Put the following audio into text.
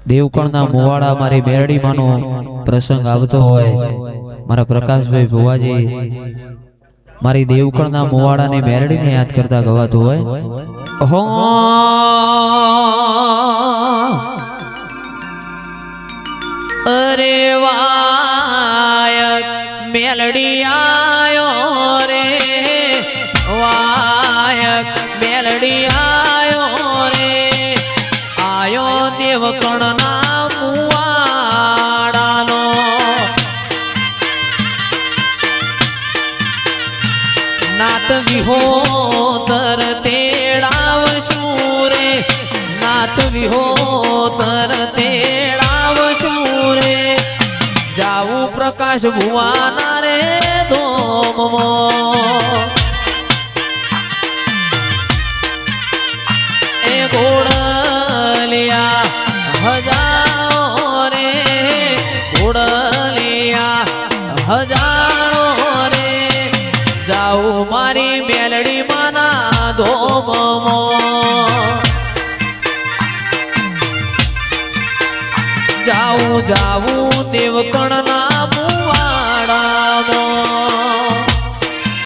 દેવકણના મુવાડા મારી મેરડીમાંનો પ્રસંગ આવતો હોય, મારા પ્રકાશભાઈ ભુવાજી મારી દેવકણના મુવાડાને મેરડીને યાદ કરતા ગવાતું હોય, હો અરે વાયક મેલડી આયો રે, વાયક મેલડી આયો રે, આયો દેવકણના મુવાડાનો નાત વિહોતર તેડાવશું રે, નાત વિહોતર તેડાવશું રે, જાવું પ્રકાશ ભુવાના રે ધોમમાં એ ઘોડલિયા હજારો રે, ઘોડલિયા હજારો રે, જાઉં મારી મેલડી માના ધોમમાં, જાઉં જાઉં દેવકણના મુવાડામાં.